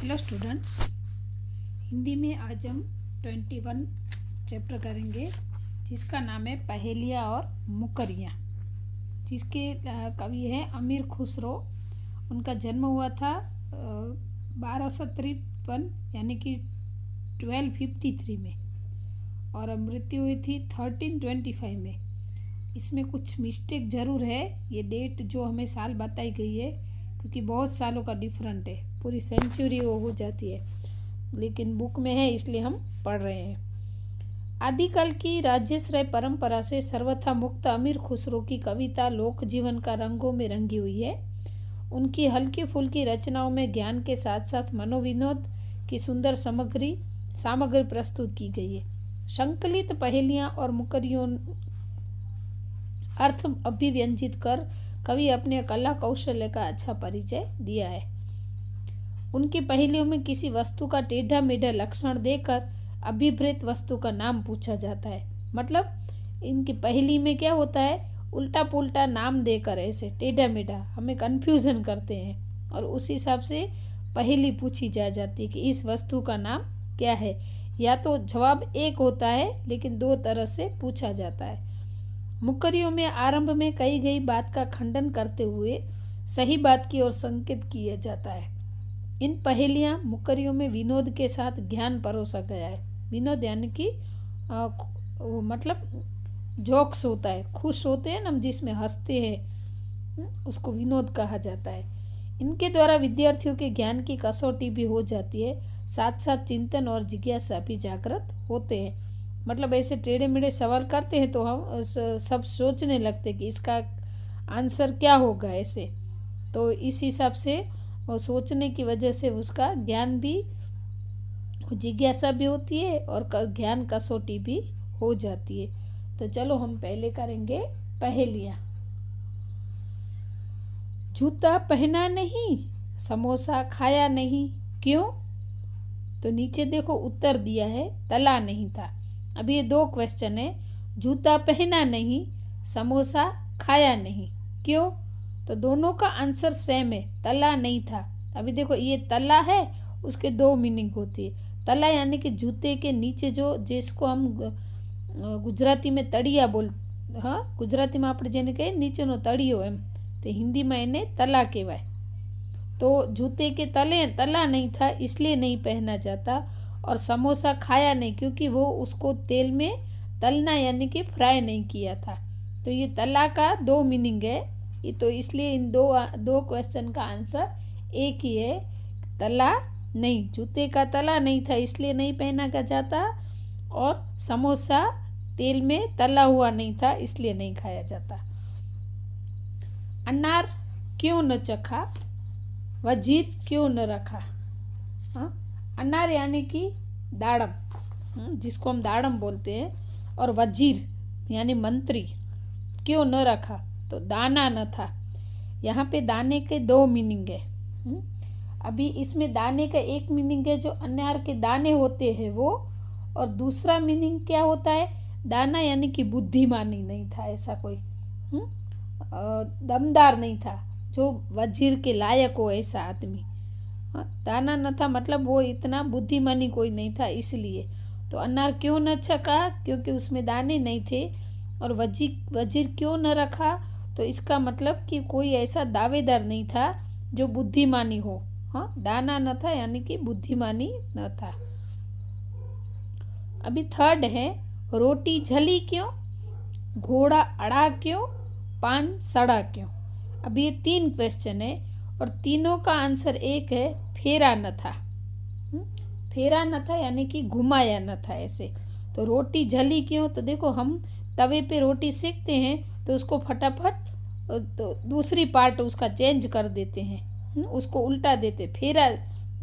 Hello students, Hindi में आज हम 21 चैप्टर करेंगे जिसका नाम है पहेलियाँ और मुकरियाँ। जिसके कवि हैं अमीर खुसरो। उनका जन्म हुआ था 1253 यानी कि 1253 में और मृत्यु हुई थी 1325 में। इसमें कुछ मिस्टेक ज़रूर है, ये डेट जो हमें साल बताई गई है क्योंकि बहुत सालों का डिफरेंट है, पूरी सेंचुरी वो हो जाती है, लेकिन बुक में है इसलिए हम पढ़ रहे हैं। आदिकाल की राज्यश्रय परंपरा से सर्वथा मुक्त अमीर खुसरो की कविता लोक जीवन का रंगों में रंगी हुई है। उनकी हल्की फुल्की रचनाओं में ज्ञान के साथ साथ मनोविनोद की सुंदर सामग्री प्रस्तुत की गई है। संकलित पहेलियाँ और मुकरियों अर्थ अभिव्यंजित कर कवि अपने कला कौशल्य का अच्छा परिचय दिया है। उनकी पहेलियों में किसी वस्तु का टेढ़ा मेढ़ा लक्षण देकर अभिप्रेत वस्तु का नाम पूछा जाता है। मतलब इनकी पहेली में क्या होता है, उल्टा पुल्टा नाम देकर ऐसे टेढ़ा मेढ़ा हमें कन्फ्यूजन करते हैं और उस हिसाब से पहेली पूछी जा जाती है कि इस वस्तु का नाम क्या है, या तो जवाब एक होता है लेकिन दो तरह से पूछा जाता है। मुकरियों में आरंभ में कही गई बात का खंडन करते हुए सही बात की ओर संकेत किया जाता है। इन पहेलियाँ मुकरियों में विनोद के साथ ज्ञान परोसा गया है। विनोद यानी कि मतलब जोक्स होता है, खुश होते हैं ना जिसमें हंसते हैं, उसको विनोद कहा जाता है। इनके द्वारा विद्यार्थियों के ज्ञान की कसौटी भी हो जाती है, साथ साथ चिंतन और जिज्ञासा भी जागृत होते हैं। मतलब ऐसे टेढ़े मेढ़े सवाल करते हैं तो हम सब सोचने लगते कि इसका आंसर क्या होगा ऐसे, तो इस हिसाब से वो सोचने की वजह से उसका ज्ञान भी, जिज्ञासा भी होती है और ज्ञान कसौटी भी हो जाती है। तो चलो हम पहले करेंगे पहेलियाँ। जूता पहना नहीं, समोसा खाया नहीं, क्यों? तो नीचे देखो उत्तर दिया है तला नहीं था। अब ये दो क्वेश्चन है, जूता पहना नहीं, समोसा खाया नहीं, क्यों? तो दोनों का आंसर सेम है, तला नहीं था। अभी देखो ये तला है, उसके दो मीनिंग होती है। तला यानी कि जूते के नीचे जो, जिसको हम गुजराती में तड़िया गुजराती में આપણે જેને કહીએ નીચેનો તળિયો એમ, तो हिंदी में इन्हें तला कहवाय। तो जूते के तला नहीं था इसलिए नहीं पहना जाता, और समोसा खाया नहीं क्योंकि वो उसको तेल में तलना यानी कि फ्राई नहीं किया था। तो ये तला का दो मीनिंग है, तो इसलिए इन दो क्वेश्चन का आंसर एक ही है, तला नहीं। जूते का तला नहीं था इसलिए नहीं पहना जाता, और समोसा तेल में तला हुआ नहीं था इसलिए नहीं खाया जाता। अनार क्यों न चखा, वजीर क्यों न रखा। अनार यानी कि दाड़म, जिसको हम दाड़म बोलते हैं, और वजीर यानी मंत्री, क्यों न रखा तो दाना न था। यहाँ पे दाने के दो मीनिंग है। अभी इसमें दाने का एक मीनिंग है जो अनार के दाने होते हैं वो, और दूसरा मीनिंग क्या होता है, दाना यानी कि बुद्धिमानी नहीं था, ऐसा कोई दमदार नहीं था जो वजीर के लायक हो ऐसा आदमी। दाना न था मतलब वो इतना बुद्धिमानी कोई नहीं था इसलिए। तो अनार क्यों न चखा क्योंकि उसमें दाने नहीं थे, और वजीर क्यों न रखा तो इसका मतलब कि कोई ऐसा दावेदार नहीं था जो बुद्धिमानी हो। दाना न था यानी कि बुद्धिमानी न था। अभी थर्ड है, रोटी जली क्यों, घोड़ा अड़ा क्यों, पान सड़ा क्यों। अब ये तीन क्वेश्चन है और तीनों का आंसर एक है, फेरा न था। फेरा न था यानी कि घुमाया न था ऐसे। तो रोटी जली क्यों, तो देखो हम तवे पे रोटी सेकते हैं तो उसको फटाफट तो दूसरी पार्ट उसका चेंज कर देते हैं, उसको उल्टा देते, फेरा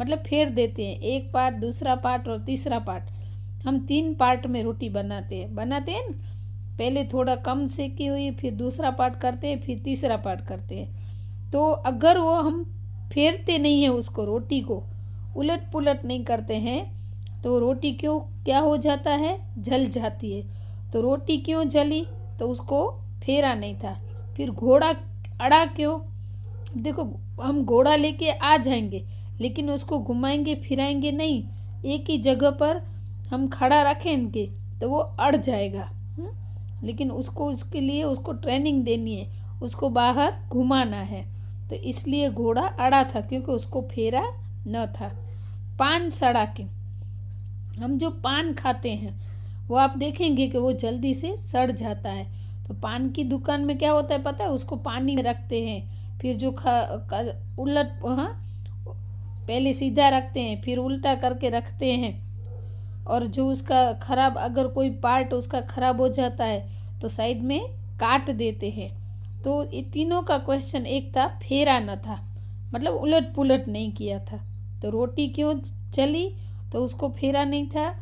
मतलब फेर देते हैं, एक पार्ट दूसरा पार्ट और तीसरा पार्ट। हम तीन पार्ट में रोटी बनाते हैं ना, पहले थोड़ा कम सेकी हुई, फिर दूसरा पार्ट करते हैं, फिर तीसरा पार्ट करते हैं। तो अगर वो हम फेरते नहीं हैं, उसको रोटी को उलट पुलट नहीं करते हैं, तो रोटी क्या हो जाता है, जल जाती है। तो रोटी क्यों जली तो उसको फेरा नहीं था। फिर घोड़ा अड़ा क्यों, देखो हम घोड़ा लेके आ जाएंगे लेकिन उसको घुमाएंगे फिराएंगे नहीं, एक ही जगह पर हम खड़ा रखें इनके तो वो अड़ जाएगा। लेकिन उसको उसके लिए उसको ट्रेनिंग देनी है, उसको बाहर घुमाना है। तो इसलिए घोड़ा अड़ा था क्योंकि उसको फेरा न था। पान सड़ा के, हम जो पान खाते हैं वो आप देखेंगे कि वो जल्दी से सड़ जाता है। तो पान की दुकान में क्या होता है पता है, उसको पानी में रखते हैं, फिर जो उलट पहले सीधा रखते हैं फिर उल्टा करके रखते हैं, और जो उसका खराब अगर कोई पार्ट उसका खराब हो जाता है तो साइड में काट देते हैं। तो ये तीनों का क्वेश्चन एक था, फेरा न था, मतलब उलट पुलट नहीं किया था। तो रोटी क्यों चली तो उसको फेरा नहीं था,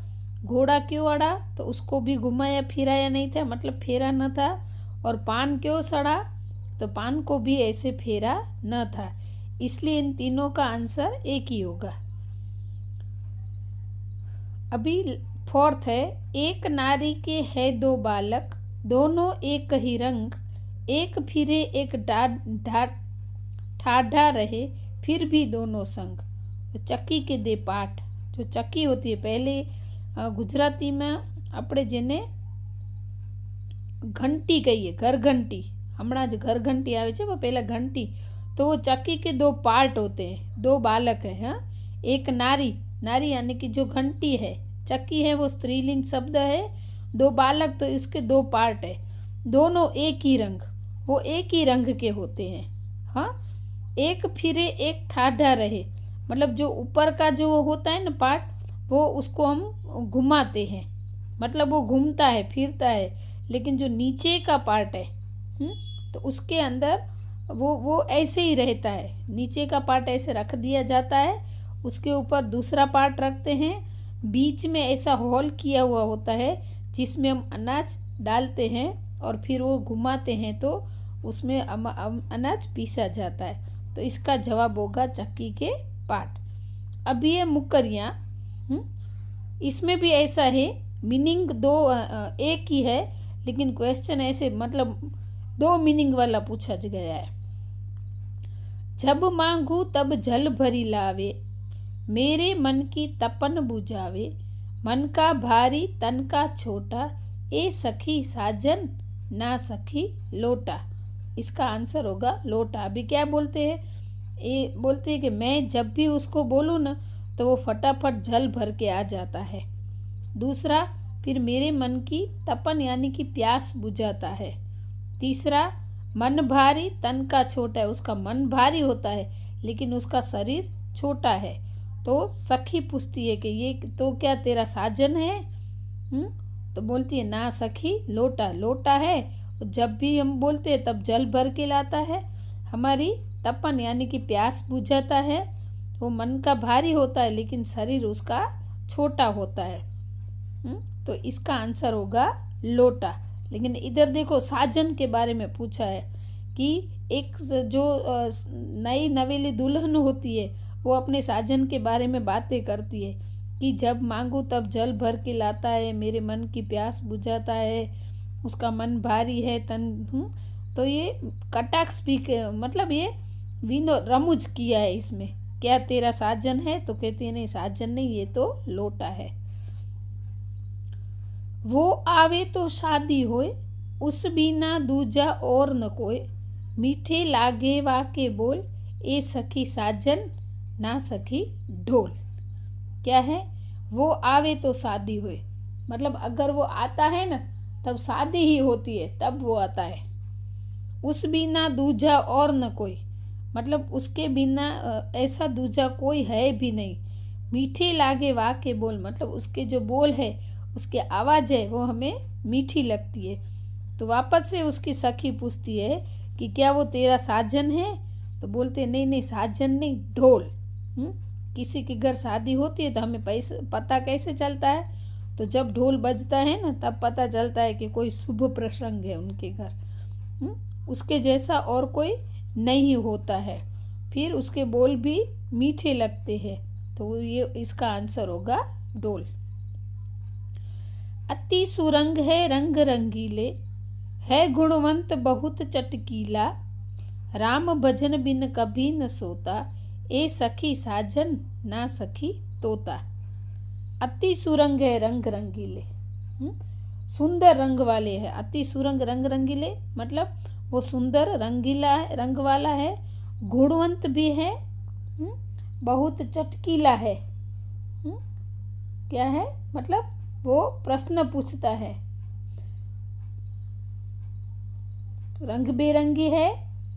घोड़ा क्यों अड़ा तो उसको भी घुमाया फिराया नहीं था, मतलब फेरा न था, और पान क्यों सड़ा तो पान को भी ऐसे फेरा न था। इसलिए इन तीनों का आंसर एक ही होगा। अभी फोर्थ है, एक नारी के है दो बालक, दोनों एक ही रंग, एक फिरे एक ठाढ़ा रहे, फिर भी दोनों संग। चक्की के दे पाठ, जो चक्की होती है पहले ગુજરાતીમાં આપણે જેને ઘંટી કહીએ, ઘરઘંટી, હમણાં જ ઘરઘંટી આવે છે પણ પહેલાં ઘંટી, तो वो चक्की के दो पार्ट होते हैं, दो बालक हैं। हाँ, एक नारी, नारी यानी कि जो घंटी है, चक्की है वो स्त्रीलिंग शब्द है, दो बालक तो इसके दो पार्ट है, दोनों एक ही रंग, वो एक ही रंग के होते हैं। हाँ, एक फिरे एक ठाढ़ा रहे, मतलब जो ऊपर का जो होता है ना पार्ट वो उसको हम घुमाते हैं, मतलब वो घूमता है फिरता है, लेकिन जो नीचे का पार्ट है तो उसके अंदर वो ऐसे ही रहता है, नीचे का पार्ट ऐसे रख दिया जाता है, उसके ऊपर दूसरा पार्ट रखते हैं, बीच में ऐसा होल किया हुआ होता है जिसमें हम अनाज डालते हैं और फिर वो घुमाते हैं तो उसमें अनाज पीसा जाता है। तो इसका जवाब होगा चक्की के पार्ट। अब ये मुक्करियाँ, इसमें भी ऐसा है, मीनिंग दो एक ही है, लेकिन क्वेश्चन ऐसे मतलब दो मीनिंग वाला पूछा गया है। जब मांगू तब जल भरी लावे, मेरे मन की तपन बुझावे, मन का भारी तन का छोटा, ए सखी साजन ना सखी लोटा। इसका आंसर होगा लोटा। अभी क्या बोलते हैं, ये बोलते हैं कि मैं जब भी उसको बोलूँ ना तो वो फटाफट जल भर के आ जाता है। दूसरा, फिर मेरे मन की तपन यानी कि प्यास बुझाता है। तीसरा, मन भारी तन का छोटा है, उसका मन भारी होता है लेकिन उसका शरीर छोटा है। तो सखी पूछती है कि ये तो क्या तेरा साजन है? तो बोलती है ना सखी, लोटा, लोटा है, जब भी हम बोलते हैं तब जल भर के लाता है। हमारी तपन यानी कि प्यास बुझाता है, वो मन का भारी होता है लेकिन शरीर उसका छोटा होता है। तो इसका आंसर होगा लोटा। लेकिन इधर देखो साजन के बारे में पूछा है कि एक जो नई नवेली दुल्हन होती है वो अपने साजन के बारे में बातें करती है कि जब मांगू तब जल भर के लाता है, मेरे मन की प्यास बुझाता है, उसका मन भारी है तन। तो ये कटाक्ष भी मतलब ये विनोद रमुज किया है इसमें, क्या तेरा साजन है? तो कहती है नहीं साजन नहीं, ये तो लोटा है। वो आवे तो शादी होए, उस बिना दूजा और न कोई, मीठे लागे वाके बोल, ए सखी साजन ना सखी ढोल। क्या है? वो आवे तो शादी होए, मतलब अगर वो आता है ना तब शादी ही होती है, तब वो आता है। उस बिना दूजा और न कोई, मतलब उसके बिना ऐसा दूजा कोई है भी नहीं। मीठे लागे वाके बोल, मतलब उसके जो बोल है उसकी आवाज़ है वो हमें मीठी लगती है। तो वापस से उसकी सखी पूछती है कि क्या वो तेरा साजन है? तो बोलते नहीं नहीं साजन नहीं, ढोल। किसी के घर शादी होती है तो हमें पता कैसे चलता है? तो जब ढोल बजता है ना तब पता चलता है कि कोई शुभ प्रसंग है उनके घर। उसके जैसा और कोई नहीं होता है, फिर उसके बोल भी मीठे लगते हैं। तो ये इसका आंसर होगा ढोल। अति सुरंग है रंग रंगीले, है गुणवंत बहुत चटकीला, राम भजन बिन कभी न सोता, ए सखी साजन ना सखी तोता। अति सुरंग है रंग रंगीले, सुंदर रंग वाले है। अति सुरंग रंग रंगीले मतलब वो सुंदर रंगीला है, रंग वाला है, गुणवंत भी है, बहुत चटकीला है। क्या है मतलब वो प्रश्न पूछता है, रंग बेरंगी है,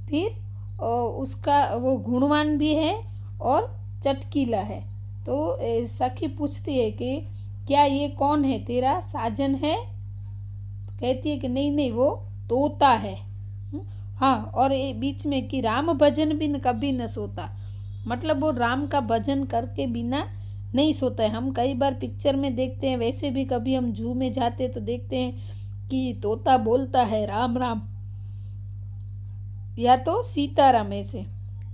फिर उसका वो गुणवान भी है और चटकीला है। तो सखी पूछती है कि क्या ये कौन है, तेरा साजन है? कहती है कि नहीं नहीं वो तोता है। हाँ, और ये बीच में कि राम भजन भी कभी न सोता, मतलब वो राम का भजन करके बिना नहीं सोता है। हम कई बार पिक्चर में देखते हैं, वैसे भी कभी हम जू में जाते तो देखते हैं कि तोता बोलता है राम राम या तो सीताराम ऐसे।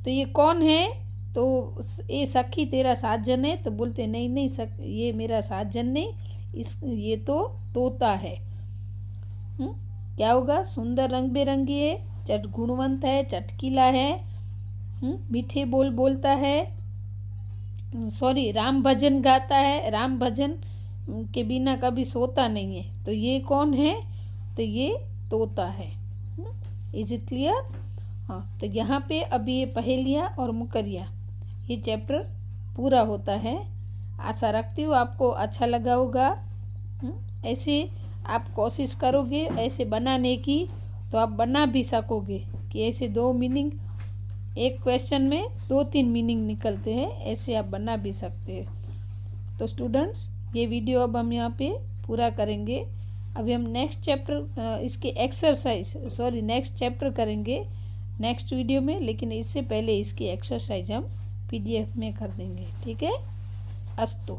तो ये कौन है? तो ये सखी तेरा साजन है, तो बोलते नहीं नहीं ये मेरा साजन नहीं, ये तो तोता है। क्या होगा? सुंदर रंग बेरंगी है, गुणवंत है, चटकीला है, मीठे बोल बोलता है, सॉरी राम भजन गाता है, राम भजन के बिना कभी सोता नहीं है। तो ये कौन है? तो ये तोता है। Is it clear? हाँ, तो यहाँ पे अभी ये पहेलियाँ और मुकरिया ये चैप्टर पूरा होता है। आशा रखती हूँ आपको अच्छा लगा होगा। ऐसे आप कोशिश करोगे ऐसे बनाने की तो आप बना भी सकोगे कि ऐसे 2 मीनिंग, एक क्वेश्चन में 2-3 मीनिंग निकलते हैं, ऐसे आप बना भी सकते हैं। तो स्टूडेंट्स, ये वीडियो अब हम यहाँ पे पूरा करेंगे। अभी हम नेक्स्ट चैप्टर इसके नेक्स्ट चैप्टर करेंगे नेक्स्ट वीडियो में, लेकिन इससे पहले इसकी एक्सरसाइज हम PDF में कर देंगे। ठीक है? अस्तु।